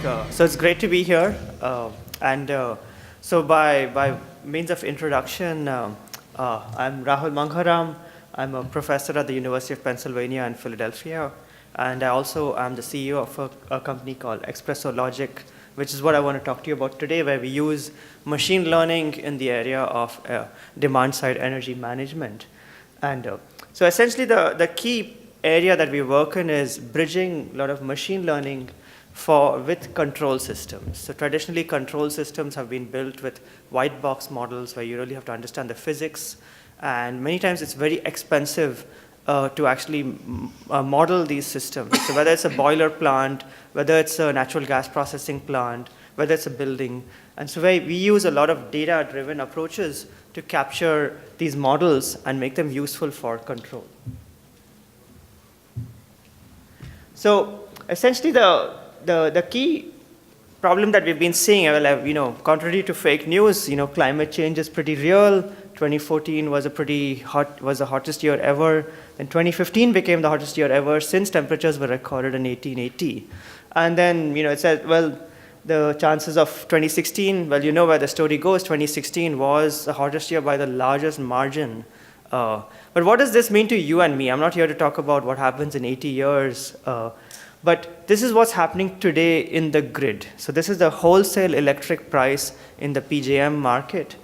So it's great to be here. So by means of introduction, I'm Rahul Mangharam. I'm a professor at the University of Pennsylvania in Philadelphia. And I also am the CEO of a company called ExpressoLogic, which is what I want to talk to you about today, where we use machine learning in the area of demand-side energy management. And so essentially the key area that we work in is bridging a lot of machine learning with control systems. So traditionally, control systems have been built with white box models where you really have to understand the physics. And many times it's very expensive to actually model these systems. So whether it's a boiler plant, whether it's a natural gas processing plant, whether it's a building. And so we use a lot of data-driven approaches to capture these models and make them useful for control. So essentially, the key problem that we've been seeing, contrary to fake news, climate change is pretty real. 2014 was the hottest year ever. Then 2015 became the hottest year ever since temperatures were recorded in 1880. And then, it said, well, the chances of 2016, well, you know where the story goes. 2016 was the hottest year by the largest margin. But what does this mean to you and me? I'm not here to talk about what happens in 80 years. But this is what's happening today in the grid. So this is the wholesale electric price in the PJM market,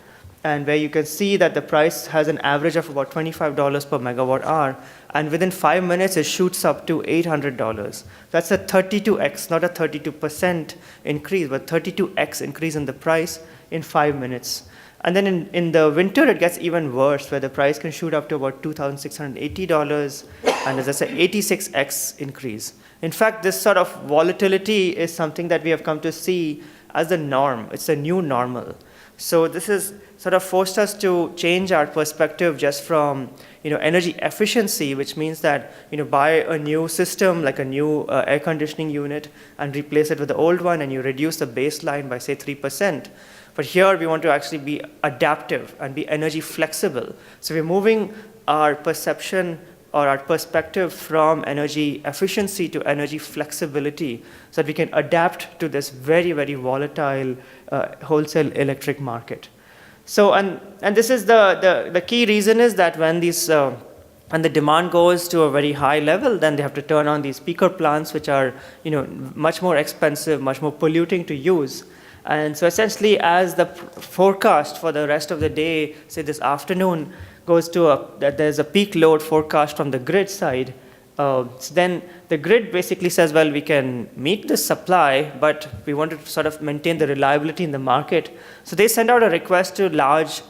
and where you can see that the price has an average of about $25 per megawatt hour, and within 5 minutes it shoots up to $800. That's a 32x, not a 32% increase, but 32x increase in the price in 5 minutes. And then in the winter, it gets even worse, where the price can shoot up to about $2,680, and as I said, 86x increase. In fact, this sort of volatility is something that we have come to see as the norm. It's a new normal. So this has sort of forced us to change our perspective just from energy efficiency, which means that buy a new system, like a new air conditioning unit, and replace it with the old one, and you reduce the baseline by, say, 3%. But here we want to actually be adaptive and be energy flexible. So we're moving our perception or our perspective from energy efficiency to energy flexibility so that we can adapt to this very, very volatile wholesale electric market. So, and this is the key reason is that when the demand goes to a very high level, then they have to turn on these peaker plants, which are much more expensive, much more polluting to use. And so essentially, as the forecast for the rest of the day, say this afternoon, goes to that there's a peak load forecast from the grid side, so then the grid basically says, well, we can meet the supply, but we want to sort of maintain the reliability in the market. So they send out a request to large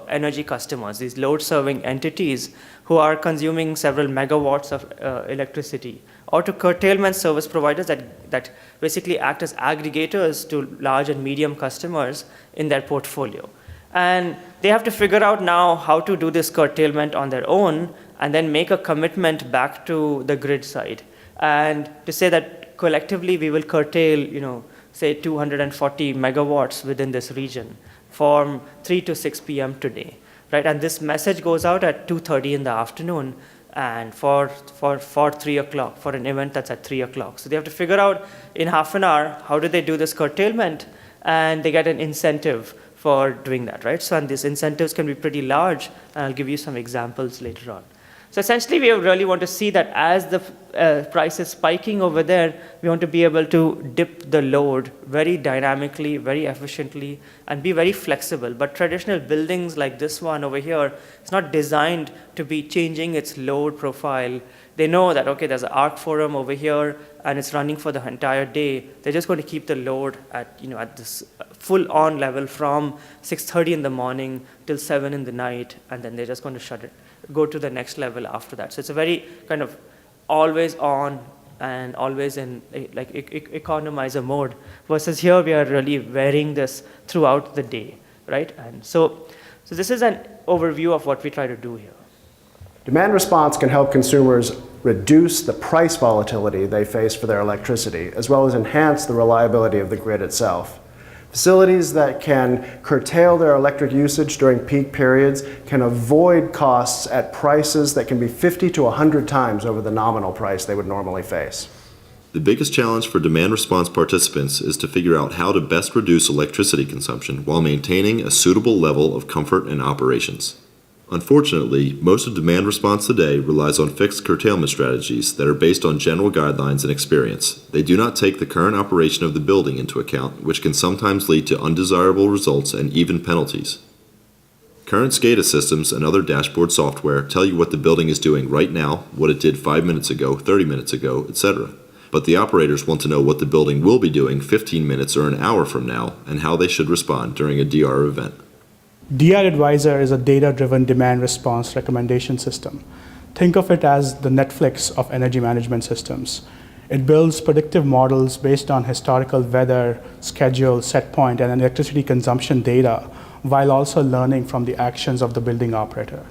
energy customers, these load-serving entities who are consuming several megawatts of electricity, or to curtailment service providers that basically act as aggregators to large and medium customers in their portfolio. And they have to figure out now how to do this curtailment on their own and then make a commitment back to the grid side. And to say that collectively we will curtail, say 240 megawatts within this region from 3 to 6 p.m. today, right? And this message goes out at 2:30 in the afternoon and for 3 o'clock, for an event that's at 3 o'clock. So they have to figure out in half an hour, how do they do this curtailment? And they get an incentive for doing that, right? So, and these incentives can be pretty large, and I'll give you some examples later on. So essentially, we really want to see that as the price is spiking over there, we want to be able to dip the load very dynamically, very efficiently, and be very flexible. But traditional buildings like this one over here, it's not designed to be changing its load profile. They know that, okay, there's an arc forum over here, and it's running for the entire day. They're just going to keep the load at this full-on level from 6:30 in the morning till 7 in the night, and then they're just going to shut it, go to the next level after that. So it's a very kind of always on and always in like economizer mode, versus here we are really varying this throughout the day, right? And so this is an overview of what we try to do here. Demand response can help consumers reduce the price volatility they face for their electricity, as well as enhance the reliability of the grid itself. Facilities that can curtail their electric usage during peak periods can avoid costs at prices that can be 50 to 100 times over the nominal price they would normally face. The biggest challenge for demand response participants is to figure out how to best reduce electricity consumption while maintaining a suitable level of comfort and operations. Unfortunately, most of demand response today relies on fixed curtailment strategies that are based on general guidelines and experience. They do not take the current operation of the building into account, which can sometimes lead to undesirable results and even penalties. Current SCADA systems and other dashboard software tell you what the building is doing right now, what it did 5 minutes ago, 30 minutes ago, etc. But the operators want to know what the building will be doing 15 minutes or an hour from now and how they should respond during a DR event. DR Advisor is a data-driven demand response recommendation system. Think of it as the Netflix of energy management systems. It builds predictive models based on historical weather, schedule, set point, and electricity consumption data, while also learning from the actions of the building operator.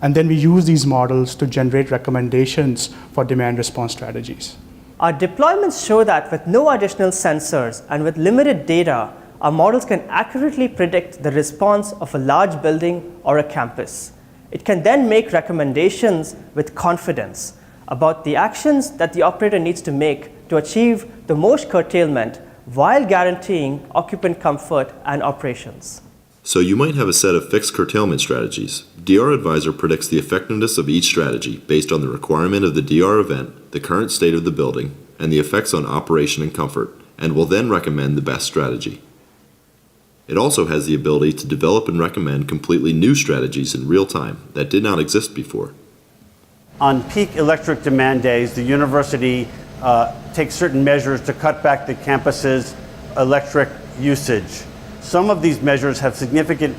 And then we use these models to generate recommendations for demand response strategies. Our deployments show that with no additional sensors and with limited data, our models can accurately predict the response of a large building or a campus. It can then make recommendations with confidence about the actions that the operator needs to make to achieve the most curtailment while guaranteeing occupant comfort and operations. So you might have a set of fixed curtailment strategies. DR Advisor predicts the effectiveness of each strategy based on the requirement of the DR event, the current state of the building, and the effects on operation and comfort, and will then recommend the best strategy. It also has the ability to develop and recommend completely new strategies in real time that did not exist before. On peak electric demand days, the university takes certain measures to cut back the campus's electric usage. Some of these measures have significant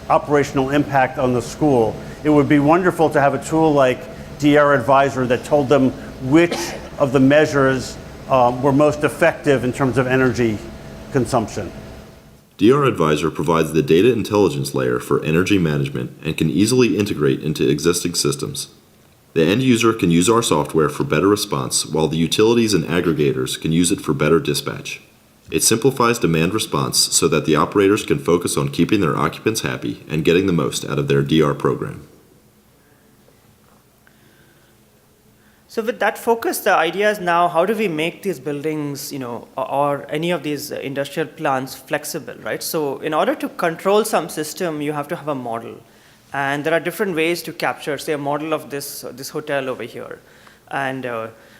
operational impact on the school. It would be wonderful to have a tool like DR Advisor that told them which of the measures were most effective in terms of energy consumption. DR Advisor provides the data intelligence layer for energy management and can easily integrate into existing systems. The end user can use our software for better response, while the utilities and aggregators can use it for better dispatch. It simplifies demand response so that the operators can focus on keeping their occupants happy and getting the most out of their DR program. So with that focus, the idea is now how do we make these buildings, or any of these industrial plants flexible, right? So in order to control some system, you have to have a model. And there are different ways to capture, say, a model of this hotel over here. And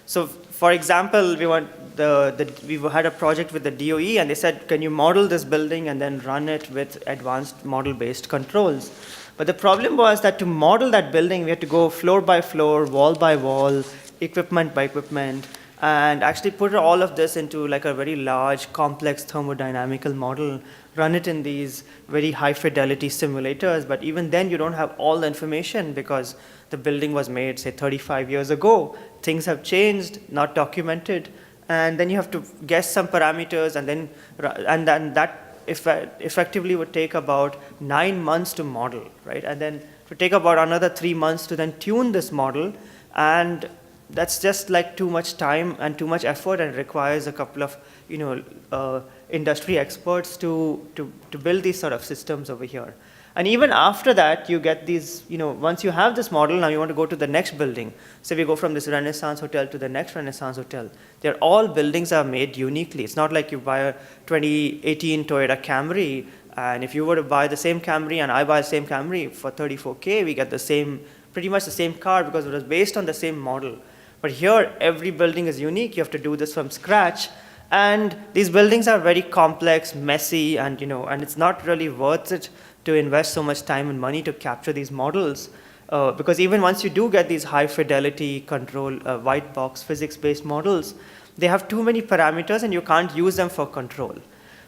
so, for example, we had a project with the DOE, and they said, can you model this building and then run it with advanced model-based controls? But the problem was that to model that building, we had to go floor by floor, wall by wall, equipment by equipment, and actually put all of this into like a very large, complex thermodynamical model, run it in these very high fidelity simulators. But even then, you don't have all the information because the building was made, say, 35 years ago. Things have changed, not documented, and then you have to guess some parameters, and then that effectively would take about 9 months to model, right? And then it would take about another 3 months to then tune this model, and that's just like too much time and too much effort, and requires a couple of industry experts to build these sort of systems over here. And even after that, you get these, once you have this model, now you want to go to the next building. So we go from this Renaissance hotel to the next Renaissance hotel. They're all buildings are made uniquely. It's not like you buy a 2018 Toyota Camry, and if you were to buy the same Camry and I buy the same Camry for $34K, we get pretty much the same car because it was based on the same model. But here, every building is unique. You have to do this from scratch. And these buildings are very complex, messy, and it's not really worth it to invest so much time and money to capture these models, because even once you do get these high fidelity control, white box physics-based models, they have too many parameters and you can't use them for control.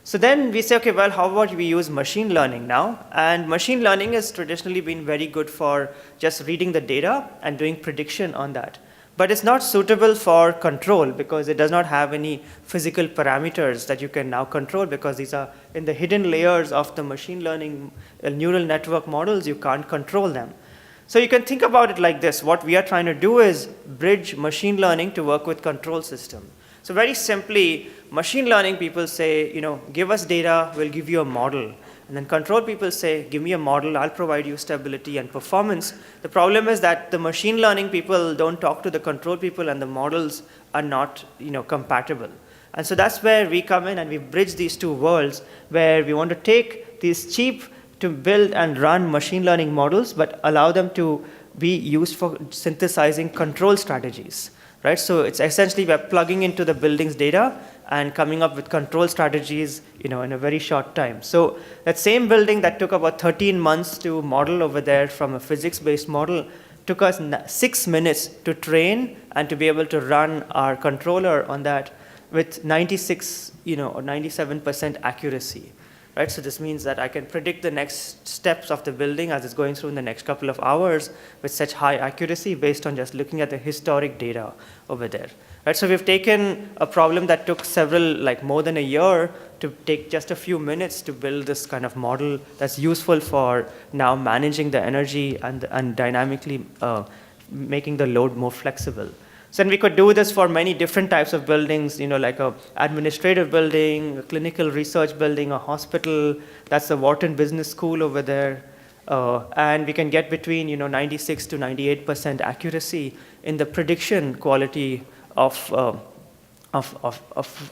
So then we say, okay, well, how about we use machine learning now? And machine learning has traditionally been very good for just reading the data and doing prediction on that. But it's not suitable for control because it does not have any physical parameters that you can now control, because these are in the hidden layers of the machine learning neural network models. You can't control them. So you can think about it like this. What we are trying to do is bridge machine learning to work with control system. So very simply, machine learning people say, give us data, we'll give you a model. And then control people say, give me a model, I'll provide you stability and performance. The problem is that the machine learning people don't talk to the control people, and the models are not compatible. And so that's where we come in and we bridge these two worlds, where we want to take these cheap to build and run machine learning models, but allow them to be used for synthesizing control strategies, right? So it's essentially we're plugging into the building's data and coming up with control strategies, in a very short time. So that same building that took about 13 months to model over there from a physics-based model took us 6 minutes to train and to be able to run our controller on that with 96, or 97% accuracy. Right? So this means that I can predict the next steps of the building as it's going through in the next couple of hours with such high accuracy based on just looking at the historic data over there. Right? So we've taken a problem that took more than a year to take just a few minutes to build this kind of model that's useful for now managing the energy and dynamically making the load more flexible. So then we could do this for many different types of buildings, like a administrative building, a clinical research building, a hospital. That's the Wharton Business School over there. And we can get between 96 to 98% accuracy in the prediction quality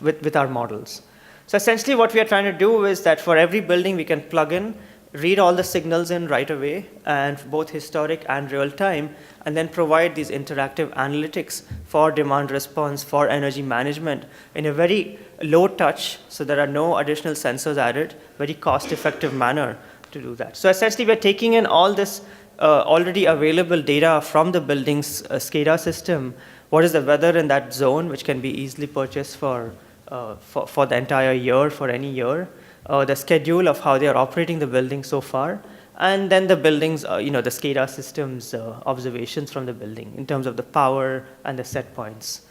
with our models. So essentially what we are trying to do is that for every building we can plug in, read all the signals in right away, and both historic and real time, and then provide these interactive analytics for demand response, for energy management in a very low touch, so there are no additional sensors added, very cost-effective manner to do that. So essentially we're taking in all this already available data from the building's SCADA system. What is the weather in that zone, which can be easily purchased for the entire year, for any year. The schedule of how they are operating the building so far, and then the building's, the SCADA system's observations from the building in terms of the power and the set points.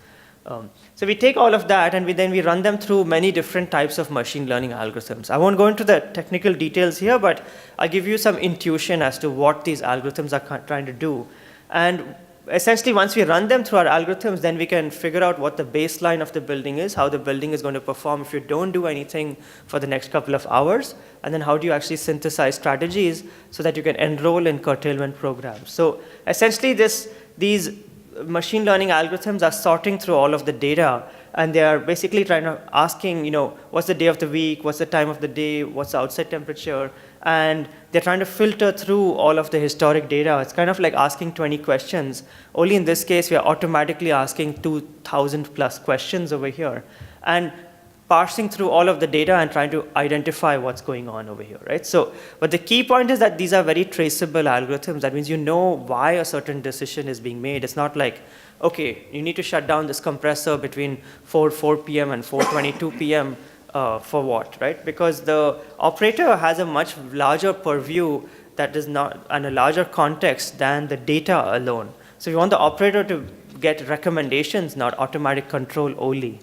So we take all of that and we run them through many different types of machine learning algorithms. I won't go into the technical details here, but I'll give you some intuition as to what these algorithms are trying to do. And essentially, once we run them through our algorithms, then we can figure out what the baseline of the building is, how the building is going to perform if you don't do anything for the next couple of hours, and then how do you actually synthesize strategies so that you can enroll in curtailment programs. So essentially, these machine learning algorithms are sorting through all of the data, and they are basically asking, what's the day of the week, what's the time of the day, what's the outside temperature, and they're trying to filter through all of the historic data. It's kind of like asking 20 questions. Only in this case, we are automatically asking 2,000 plus questions over here, and parsing through all of the data and trying to identify what's going on over here, right? So, but the key point is that these are very traceable algorithms. That means you know why a certain decision is being made. It's not like, okay, you need to shut down this compressor between 4 p.m. and 4:22 p.m. For what, right? Because the operator has a much larger purview that is not, and a larger context than the data alone. So you want the operator to get recommendations, not automatic control only.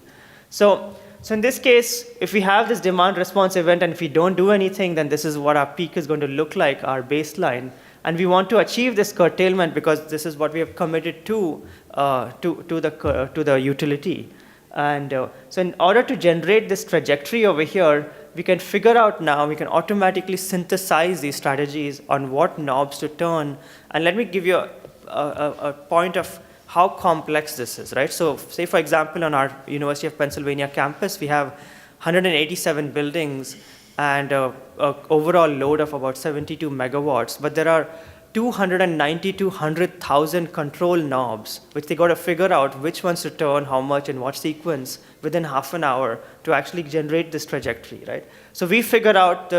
So in this case, if we have this demand response event and if we don't do anything, then this is what our peak is going to look like, our baseline. And we want to achieve this curtailment because this is what we have committed to the utility. And so in order to generate this trajectory over here, we can figure out now, we can automatically synthesize these strategies on what knobs to turn. And let me give you a point of how complex this is, right? So say, for example, on our University of Pennsylvania campus, we have 187 buildings and an overall load of about 72 megawatts. But there are 290 to 100,000 control knobs, which they got to figure out which ones to turn, how much, and what sequence within half an hour to actually generate this trajectory, right? So we figure out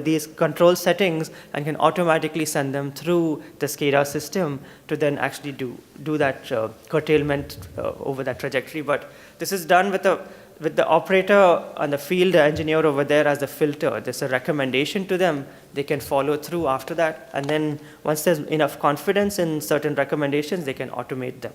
these control settings and can automatically send them through the SCADA system to then actually do that curtailment over that trajectory. But this is done with the operator and the field engineer over there as the filter. There's a recommendation to them. They can follow through after that. And then once there's enough confidence in certain recommendations, they can automate them.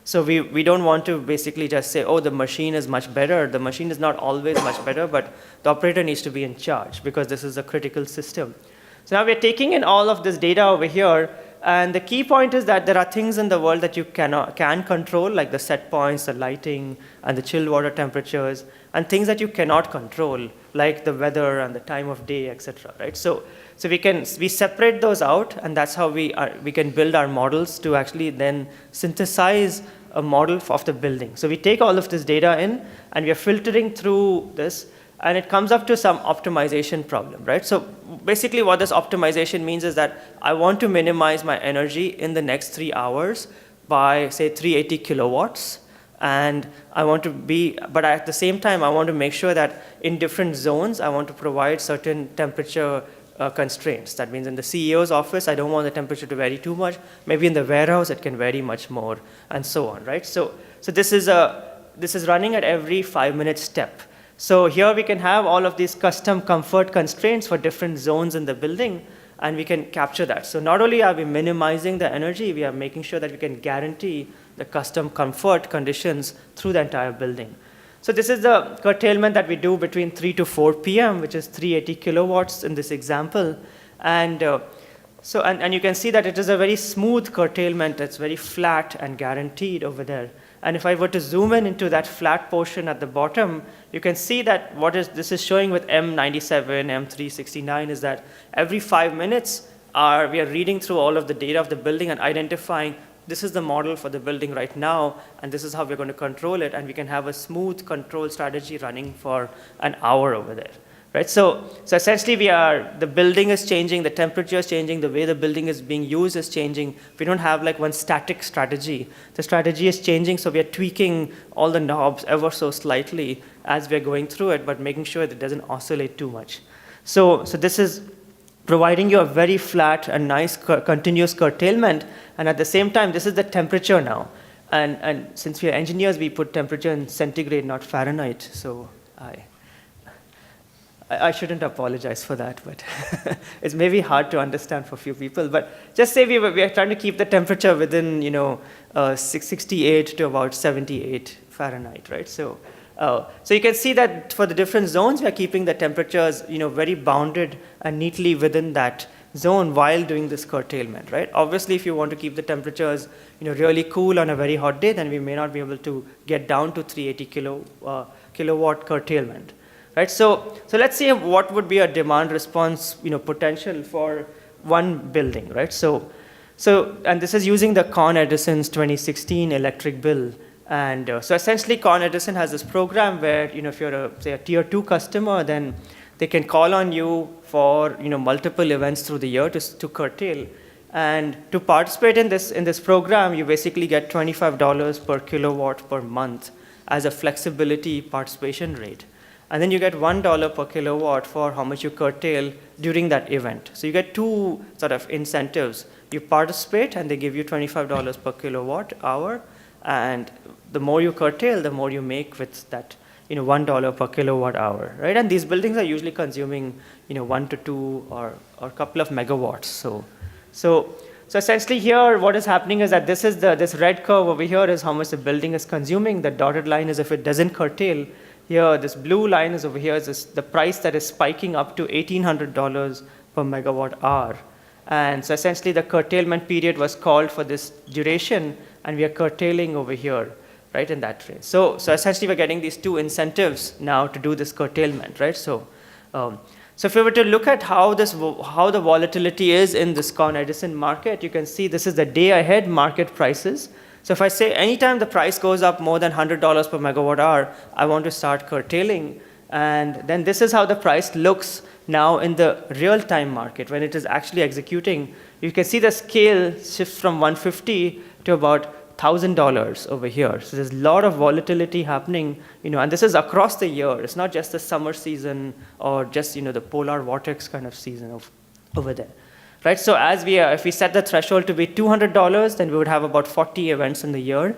So we don't want to basically just say, oh, the machine is much better. The machine is not always much better, but the operator needs to be in charge because this is a critical system. So now we're taking in all of this data over here, And the key point is that there are things in the world that you can control, like the set points, the lighting, and the chilled water temperatures, and things that you cannot control, like the weather and the time of day, etc. Right? So we separate those out, and that's how we can build our models to actually then synthesize a model of the building. So we take all of this data in, and we are filtering through this, and it comes up to some optimization problem, right? So basically what this optimization means is that I want to minimize my energy in the next 3 hours by, say, 380 kilowatts. And but at the same time, I want to make sure that in different zones, I want to provide certain temperature constraints. That means in the CEO's office, I don't want the temperature to vary too much. Maybe in the warehouse, it can vary much more, and so on, right? So this is running at every 5-minute step. So here we can have all of these custom comfort constraints for different zones in the building, and we can capture that. So not only are we minimizing the energy, we are making sure that we can guarantee the custom comfort conditions through the entire building. So this is the curtailment that we do between 3 to 4 p.m., which is 380 kilowatts in this example. And you can see that it is a very smooth curtailment. It's very flat and guaranteed over there. And if I were to zoom in into that flat portion at the bottom, you can see that this is showing with M97, M369 is that every 5 minutes we are reading through all of the data of the building and identifying this is the model for the building right now, and this is how we're going to control it, and we can have a smooth control strategy running for an hour over there. Right? So essentially the building is changing, the temperature is changing, the way the building is being used is changing. We don't have like one static strategy. The strategy is changing, so we are tweaking all the knobs ever so slightly as we're going through it, but making sure that it doesn't oscillate too much. So this is providing you a very flat and nice continuous curtailment, and at the same time, this is the temperature now. And since we are engineers, we put temperature in centigrade, not Fahrenheit, so I shouldn't apologize for that, but it's maybe hard to understand for a few people. But just say we are trying to keep the temperature within 68 to about 78 Fahrenheit, right? So you can see that for the different zones, we are keeping the temperatures very bounded and neatly within that zone while doing this curtailment, right? Obviously, if you want to keep the temperatures really cool on a very hot day, then we may not be able to get down to 380 kilowatt curtailment. Right, so let's see what would be a demand response, potential for one building, right? And this is using the Con Edison's 2016 electric bill, and so essentially Con Edison has this program where if you're say a tier 2 customer, then they can call on you for multiple events through the year to curtail, and to participate in this program, you basically get $25 per kilowatt per month as a flexibility participation rate. And then you get $1 per kilowatt for how much you curtail during that event. So you get two sort of incentives. You participate, and they give you $25 per kilowatt hour. And the more you curtail, the more you make with that $1 per kilowatt hour, right? And these buildings are usually consuming 1 to 2 or a couple of megawatts. So essentially here, what is happening is that this red curve over here is how much the building is consuming. The dotted line is if it doesn't curtail. Here, this blue line is over here is the price that is spiking up to $1,800 per megawatt hour. And so essentially the curtailment period was called for this duration, and we are curtailing over here, right, in that range. So essentially we're getting these two incentives now to do this curtailment, right? So if we were to look at how the volatility is in this Con Edison market, you can see this is the day ahead market prices. So if I say anytime the price goes up more than $100 per megawatt hour, I want to start curtailing. And then this is how the price looks now in the real-time market when it is actually executing. You can see the scale shifts from 150 to about $1,000 over here. So there's a lot of volatility happening, and this is across the year. It's not just the summer season or just the polar vortex kind of season over there. Right, so if we set the threshold to be $200, then we would have about 40 events in the year,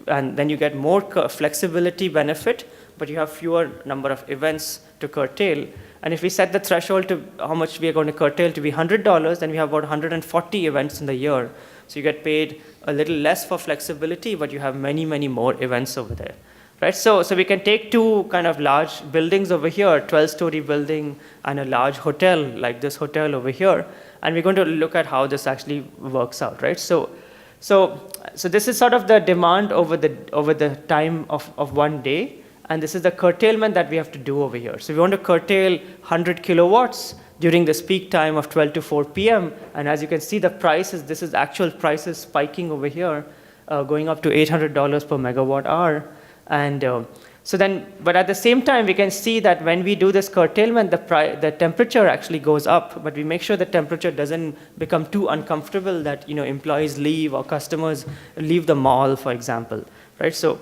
and then you get more flexibility benefit, but you have fewer number of events to curtail. And if we set the threshold to how much we are going to curtail to be $100, then we have about 140 events in the year. So you get paid a little less for flexibility, but you have many, many more events over there. Right, so we can take two kind of large buildings over here, 12-story building and a large hotel like this hotel over here, And we're going to look at how this actually works out, right? So this is sort of the demand over the time of one day, and this is the curtailment that we have to do over here. So we want to curtail 100 kilowatts during this peak time of 12 to 4 p.m. And as you can see, the prices, this is actual prices spiking over here, going up to $800 per megawatt hour. And but at the same time, we can see that when we do this curtailment, the temperature actually goes up, but we make sure the temperature doesn't become too uncomfortable that employees leave or customers leave the mall, for example, right? So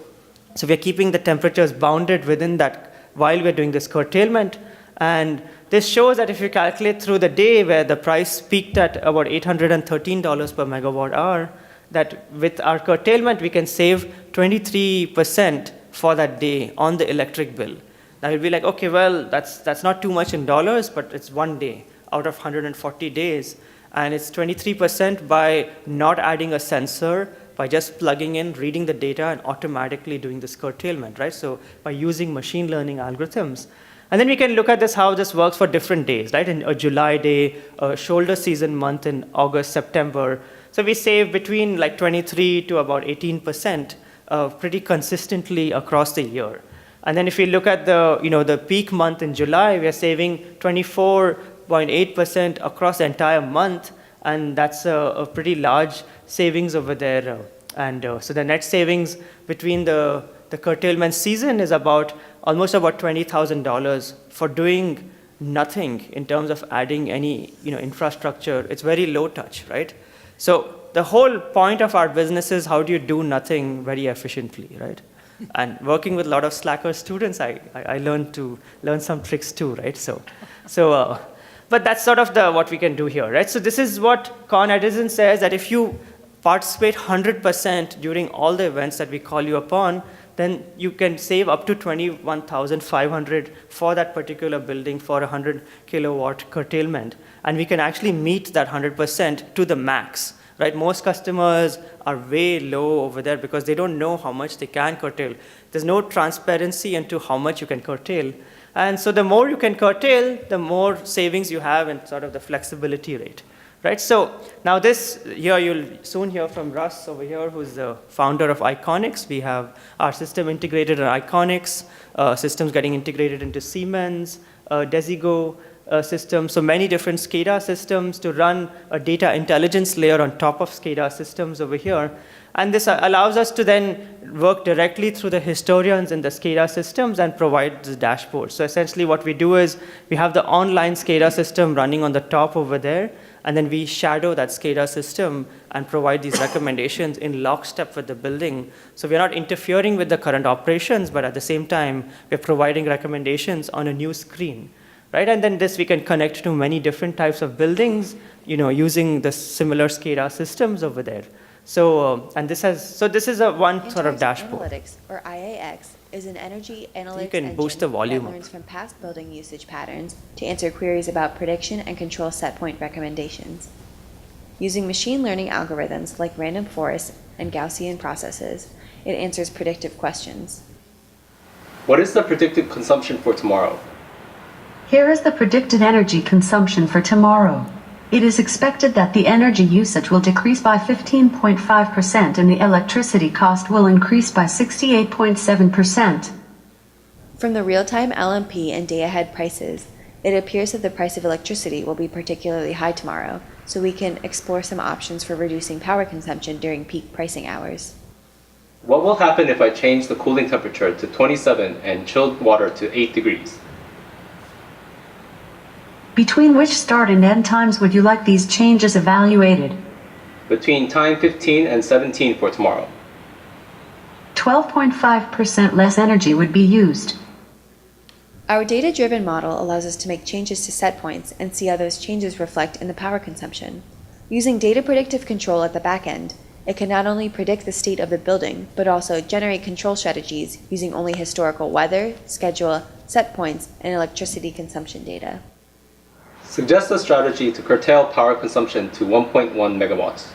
we're keeping the temperatures bounded within that while we're doing this curtailment. And this shows that if you calculate through the day where the price peaked at about $813 per megawatt hour, that with our curtailment, we can save 23% for that day on the electric bill. Now you'll be like, okay, well, that's not too much in dollars, but it's one day out of 140 days. And it's 23% by not adding a sensor, by just plugging in, reading the data, and automatically doing this curtailment, right? So by using machine learning algorithms. And then we can look at this, how this works for different days, right? In a July day, a shoulder season month in August, September. So we save between like 23 to about 18% pretty consistently across the year. And then if we look at the peak month in July, we are saving 24.8% across the entire month, and that's a pretty large savings over there. So the net savings between the curtailment season is almost about $20,000 for doing nothing in terms of adding any infrastructure. It's very low touch, right? So the whole point of our business is how do you do nothing very efficiently, right? And working with a lot of Slacker students, I learned some tricks too, right? But that's sort of what we can do here, right? So this is what Con Edison says, that if you participate 100% during all the events that we call you upon, then you can save up to $21,500 for that particular building for 100 kilowatt curtailment. And we can actually meet that 100% to the max, right? Most customers are way low over there because they don't know how much they can curtail. There's no transparency into how much you can curtail. And so the more you can curtail, the more savings you have and sort of the flexibility rate, right? So now here you'll soon hear from Russ over here, who's the founder of Iconics. We have our system integrated in Iconics, systems getting integrated into Siemens, Desigo systems, so many different SCADA systems to run a data intelligence layer on top of SCADA systems over here. And this allows us to then work directly through the historians in the SCADA systems and provide the dashboard. So essentially what we do is we have the online SCADA system running on the top over there, and then we shadow that SCADA system and provide these recommendations in lockstep with the building. So we're not interfering with the current operations, but at the same time, we're providing recommendations on a new screen, right? And then this we can connect to many different types of buildings, using the similar SCADA systems over there. So this is one sort of dashboard. Analytics, or IAX, is an energy analytics You can engine boost the volume that up. learns from past building usage patterns to answer queries about prediction and control set point recommendations. Using machine learning algorithms like random forest and Gaussian processes, it answers predictive questions. What is the predicted consumption for tomorrow? Here is the predicted energy consumption for tomorrow. It is expected that the energy usage will decrease by 15.5% and the electricity cost will increase by 68.7%. From the real-time LMP and day-ahead prices, it appears that the price of electricity will be particularly high tomorrow, so we can explore some options for reducing power consumption during peak pricing hours. What will happen if I change the cooling temperature to 27 and chilled water to 8 degrees? Between which start and end times would you like these changes evaluated? Between time 15 and 17 for tomorrow. 12.5% less energy would be used. Our data-driven model allows us to make changes to set points and see how those changes reflect in the power consumption. Using data predictive control at the back end, it can not only predict the state of the building, but also generate control strategies using only historical weather, schedule, set points, and electricity consumption data. Suggest a strategy to curtail power consumption to 1.1 megawatts.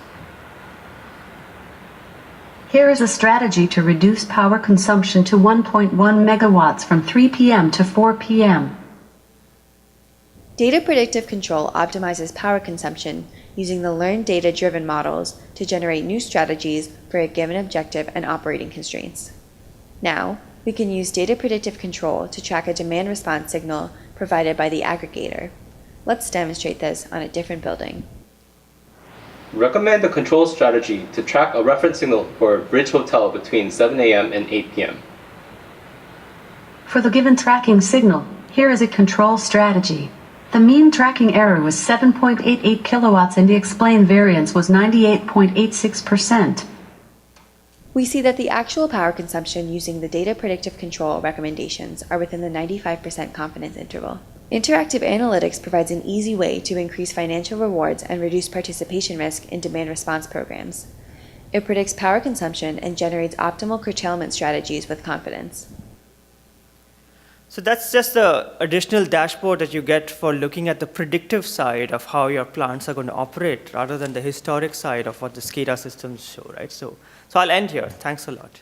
Here is a strategy to reduce power consumption to 1.1 megawatts from 3 p.m. to 4 p.m. Data predictive control optimizes power consumption using the learned data-driven models to generate new strategies for a given objective and operating constraints. Now, we can use data predictive control to track a demand response signal provided by the aggregator. Let's demonstrate this on a different building. Recommend a control strategy to track a reference signal for Bridge Hotel between 7 a.m. and 8 p.m. For the given tracking signal, here is a control strategy. The mean tracking error was 7.88 kilowatts and the explained variance was 98.86%. We see that the actual power consumption using the data predictive control recommendations are within the 95% confidence interval. Interactive analytics provides an easy way to increase financial rewards and reduce participation risk in demand response programs. It predicts power consumption and generates optimal curtailment strategies with confidence. So that's just the additional dashboard that you get for looking at the predictive side of how your plants are going to operate rather than the historic side of what the SCADA systems show, right? So I'll end here. Thanks a lot.